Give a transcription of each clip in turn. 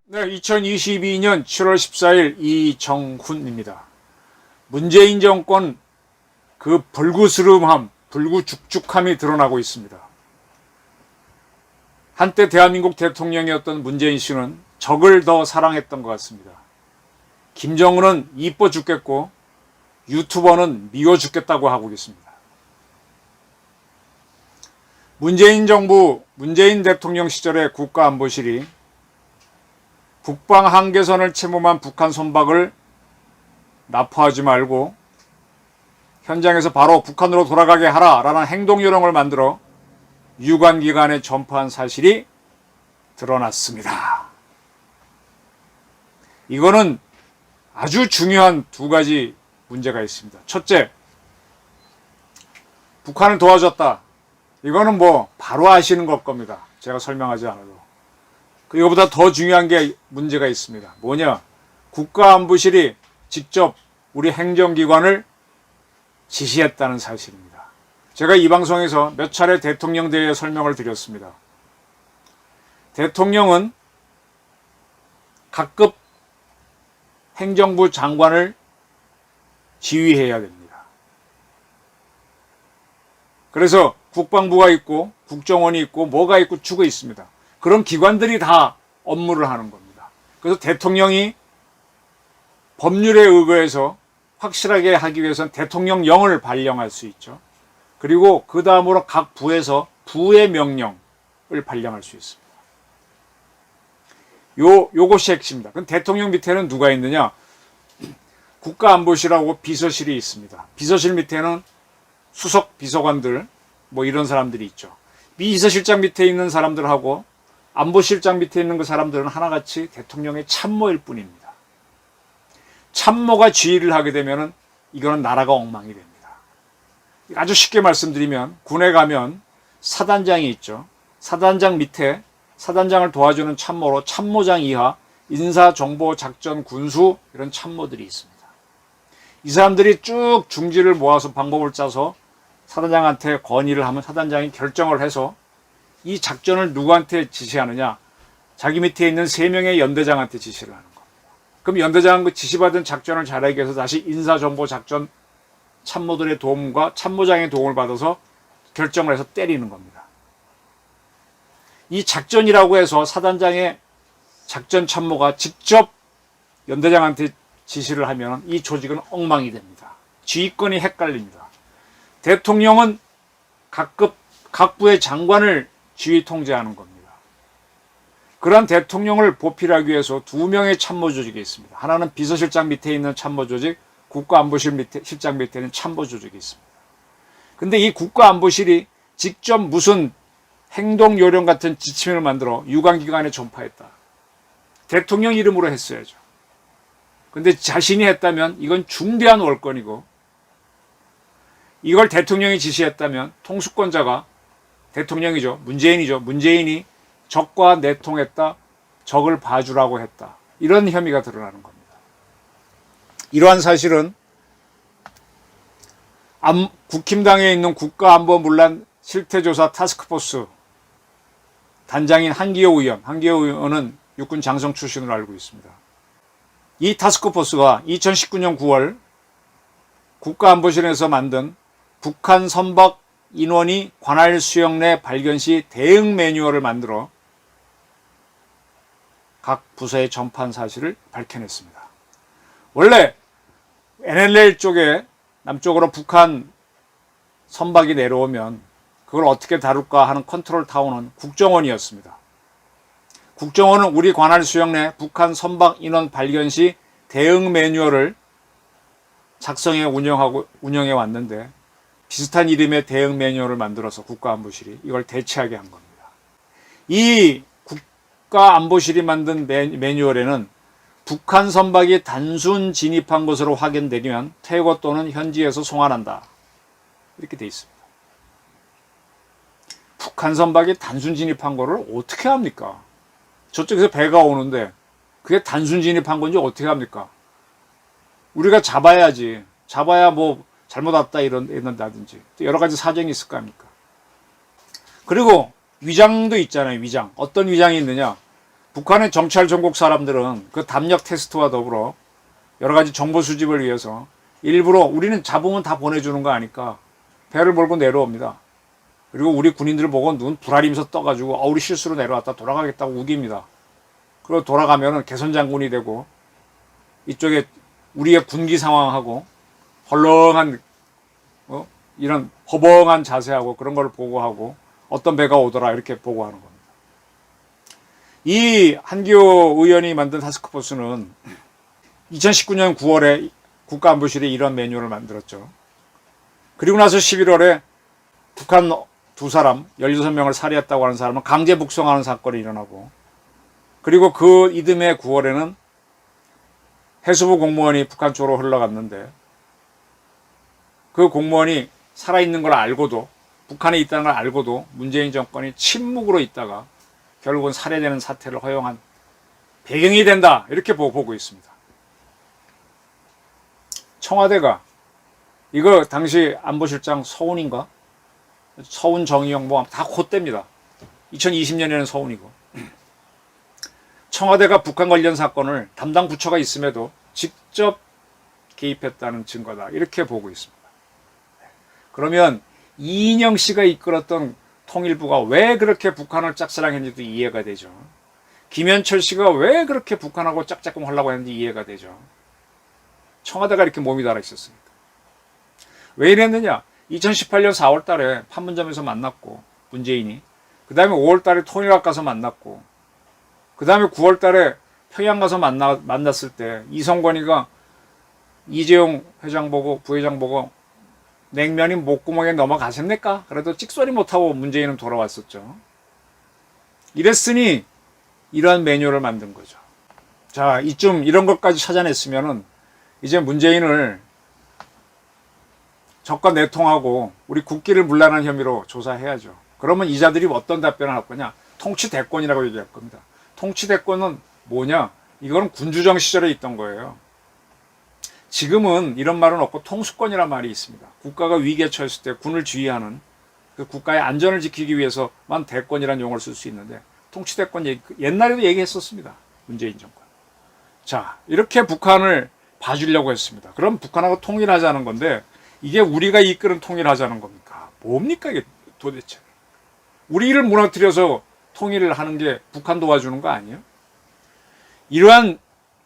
네, 2022년 7월 14일 이정훈입니다. 문재인 정권 그 불구스름함, 불구죽죽함이 드러나고 있습니다. 한때 대한민국 대통령이었던 문재인 씨는 적을 더 사랑했던 것 같습니다. 김정은은 이뻐 죽겠고 유튜버는 미워 죽겠다고 하고 있습니다. 문재인 정부, 문재인 대통령 시절에 국가안보실이 북방 한계선을 침범한 북한 선박을 납포하지 말고 현장에서 바로 북한으로 돌아가게 하라라는 행동요령을 만들어 유관기관에 전파한 사실이 드러났습니다. 이거는 아주 중요한 두 가지 문제가 있습니다. 첫째, 북한을 도와줬다. 이거는 바로 아시는 것 겁니다. 제가 설명하지 않아도. 이거보다 더 중요한 게 문제가 있습니다. 뭐냐? 국가안보실이 직접 우리 행정기관을 지시했다는 사실입니다. 제가 이 방송에서 몇 차례 대통령 대회에 설명을 드렸습니다. 대통령은 각급 행정부 장관을 지휘해야 됩니다. 그래서 국방부가 있고 국정원이 있고 뭐가 있고 주가 있습니다. 그런 기관들이 다 업무를 하는 겁니다. 그래서 대통령이 법률에 의거해서 확실하게 하기 위해서는 대통령령을 발령할 수 있죠. 그리고 그 다음으로 각 부에서 부의 명령을 발령할 수 있습니다. 요것이 핵심입니다. 그럼 대통령 밑에는 누가 있느냐? 국가안보실하고 비서실이 있습니다. 비서실 밑에는 수석 비서관들 이런 사람들이 있죠. 비서실장 밑에 있는 사람들하고 안보실장 밑에 있는 그 사람들은 하나같이 대통령의 참모일 뿐입니다. 참모가 지휘를 하게 되면 이거는 나라가 엉망이 됩니다. 아주 쉽게 말씀드리면 군에 가면 사단장이 있죠. 사단장 밑에 사단장을 도와주는 참모로 참모장 이하 인사, 정보, 작전, 군수 이런 참모들이 있습니다. 이 사람들이 쭉 중지를 모아서 방법을 짜서 사단장한테 건의를 하면 사단장이 결정을 해서 이 작전을 누구한테 지시하느냐? 자기 밑에 있는 3명의 연대장한테 지시를 하는 겁니다. 그럼 연대장은 그 지시받은 작전을 잘하기 위해서 다시 인사, 정보, 작전 참모들의 도움과 참모장의 도움을 받아서 결정을 해서 때리는 겁니다. 이 작전이라고 해서 사단장의 작전 참모가 직접 연대장한테 지시를 하면 이 조직은 엉망이 됩니다. 지휘권이 헷갈립니다. 대통령은 각 부의 장관을 지휘 통제하는 겁니다. 그러한 대통령을 보필하기 위해서 2명의 참모조직이 있습니다. 하나는 비서실장 밑에 있는 참모조직, 국가안보실장 밑에 있는 참모조직이 있습니다. 근데 이 국가안보실이 직접 무슨 행동요령 같은 지침을 만들어 유관기관에 전파했다. 대통령 이름으로 했어야죠. 근데 자신이 했다면 이건 중대한 월권이고 이걸 대통령이 지시했다면 통수권자가 대통령이죠. 문재인이죠. 문재인이 적과 내통했다. 적을 봐주라고 했다. 이런 혐의가 드러나는 겁니다. 이러한 사실은 국힘당에 있는 국가안보문란 실태조사 타스크포스 단장인 한기호 의원은 육군 장성 출신으로 알고 있습니다. 이 타스크포스가 2019년 9월 국가안보실에서 만든 북한 선박 인원이 관할 수역 내 발견 시 대응 매뉴얼을 만들어 각 부서에 전파한 사실을 밝혀냈습니다. 원래 NLL 쪽에 남쪽으로 북한 선박이 내려오면 그걸 어떻게 다룰까 하는 컨트롤 타워는 국정원이었습니다. 국정원은 우리 관할 수역 내 북한 선박 인원 발견 시 대응 매뉴얼을 작성해 운영해 왔는데 비슷한 이름의 대응 매뉴얼을 만들어서 국가안보실이 이걸 대체하게 한 겁니다. 이 국가안보실이 만든 매뉴얼에는 북한 선박이 단순 진입한 것으로 확인되면 퇴거 또는 현지에서 송환한다. 이렇게 돼 있습니다. 북한 선박이 단순 진입한 거를 어떻게 합니까? 저쪽에서 배가 오는데 그게 단순 진입한 건지 어떻게 합니까? 우리가 잡아야지. 잡아야 뭐 잘못 왔다 이런다든지 여러 가지 사정이 있을 거 아닙니까? 그리고 위장도 있잖아요. 위장. 어떤 위장이 있느냐? 북한의 정찰 전국 사람들은 그 담력 테스트와 더불어 여러 가지 정보 수집을 위해서 일부러 우리는 잡으면 다 보내주는 거 아니까 배를 몰고 내려옵니다. 그리고 우리 군인들 보고 눈 부라리면서 떠가지고 우리 실수로 내려왔다 돌아가겠다고 우깁니다. 그리고 돌아가면은 개선장군이 되고 이쪽에 우리의 군기 상황하고 헐렁한 이런 허벙한 자세하고 그런 걸 보고하고 어떤 배가 오더라 이렇게 보고하는 겁니다. 이 한기호 의원이 만든 타스크포스는 2019년 9월에 국가안보실에 이런 매뉴얼을 만들었죠. 그리고 나서 11월에 북한 두 사람 16명을 살해했다고 하는 사람은 강제 북송하는 사건이 일어나고, 그리고 그 이듬해 9월에는 해수부 공무원이 북한 쪽으로 흘러갔는데 그 공무원이 살아있는 걸 알고도, 북한에 있다는 걸 알고도 문재인 정권이 침묵으로 있다가 결국은 살해되는 사태를 허용한 배경이 된다 이렇게 보고 있습니다. 청와대가 이거 당시 안보실장 서훈인가? 서훈 정의용 뭐 다 콧대입니다. 2020년에는 서훈이고. 청와대가 북한 관련 사건을 담당 부처가 있음에도 직접 개입했다는 증거다 이렇게 보고 있습니다. 그러면 이인영 씨가 이끌었던 통일부가 왜 그렇게 북한을 짝사랑했는지도 이해가 되죠. 김현철 씨가 왜 그렇게 북한하고 짝짝꿍 하려고 했는지 이해가 되죠. 청와대가 이렇게 몸이 달아 있었으니까. 왜 이랬느냐? 2018년 4월 달에 판문점에서 만났고 문재인이, 그 다음에 5월 달에 통일학 가서 만났고, 그 다음에 9월 달에 평양 가서 만났을 때 이성권이가 이재용 회장 보고 부회장 보고 냉면이 목구멍에 넘어가셨습니까? 그래도 찍소리 못하고 문재인은 돌아왔었죠. 이랬으니 이러한 매뉴얼을 만든 거죠. 자, 이쯤 이런 것까지 찾아냈으면은 이제 문재인을 적과 내통하고 우리 국기를 문란한 혐의로 조사해야죠. 그러면 이 자들이 어떤 답변을 할 거냐? 통치대권이라고 얘기할 겁니다. 통치대권은 뭐냐? 이거는 군주정 시절에 있던 거예요. 지금은 이런 말은 없고 통수권이란 말이 있습니다. 국가가 위기에 처했을 때 군을 지휘하는, 그 국가의 안전을 지키기 위해서만 대권이라는 용어를 쓸 수 있는데, 통치대권 옛날에도 얘기했었습니다. 문재인 정권. 자, 이렇게 북한을 봐주려고 했습니다. 그럼 북한하고 통일하자는 건데, 이게 우리가 이끄는 통일하자는 겁니까? 뭡니까 이게 도대체? 우리를 무너뜨려서 통일을 하는 게 북한 도와주는 거 아니에요? 이러한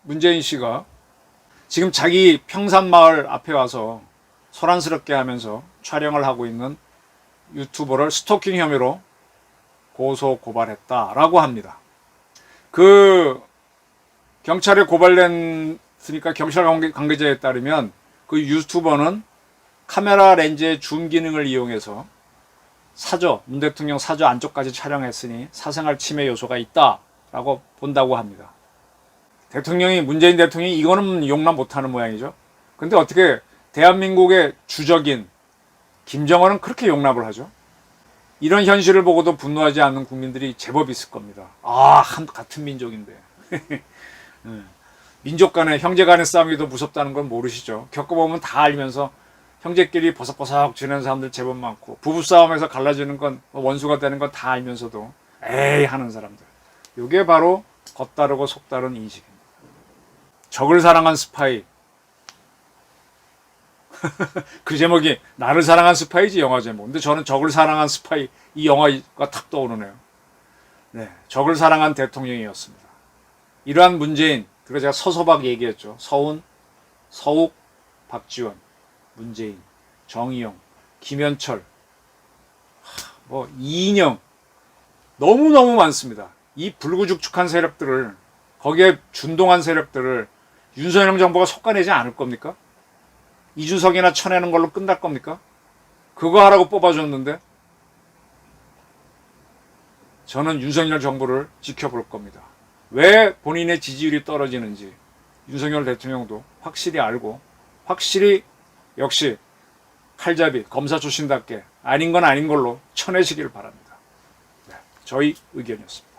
문재인 씨가 지금 자기 평산마을 앞에 와서 소란스럽게 하면서 촬영을 하고 있는 유튜버를 스토킹 혐의로 고소 고발했다라고 합니다. 그 경찰에 고발됐으니까 경찰 관계자에 따르면 그 유튜버는 카메라 렌즈의 줌 기능을 이용해서 문 대통령 사저 안쪽까지 촬영했으니 사생활 침해 요소가 있다라고 본다고 합니다. 문재인 대통령이 이거는 용납 못하는 모양이죠. 근데 어떻게 대한민국의 주적인 김정은은 그렇게 용납을 하죠? 이런 현실을 보고도 분노하지 않는 국민들이 제법 있을 겁니다. 같은 민족인데. 민족 간의, 형제 간의 싸움이 더 무섭다는 건 모르시죠? 겪어보면 다 알면서 형제끼리 버석버석 지내는 사람들 제법 많고, 부부싸움에서 갈라지는 건, 원수가 되는 건 다 알면서도 에이 하는 사람들. 이게 바로 겉다르고 속다른 인식입니다. 적을 사랑한 스파이. 그 제목이 나를 사랑한 스파이지, 영화 제목. 근데 저는 적을 사랑한 스파이, 이 영화가 탁 떠오르네요. 네, 적을 사랑한 대통령이었습니다. 이러한 문재인, 그리고 제가 서서박 얘기했죠. 서훈, 서욱, 박지원, 문재인, 정의용, 김현철, 이인영, 너무너무 많습니다. 이 불구죽축한 세력들을, 거기에 준동한 세력들을 윤석열 정부가 솎아내지 않을 겁니까? 이준석이나 쳐내는 걸로 끝날 겁니까? 그거 하라고 뽑아줬는데 저는 윤석열 정부를 지켜볼 겁니다. 왜 본인의 지지율이 떨어지는지 윤석열 대통령도 확실히 알고, 확실히 역시 칼잡이 검사 출신답게 아닌 건 아닌 걸로 쳐내시길 바랍니다. 네, 저희 의견이었습니다.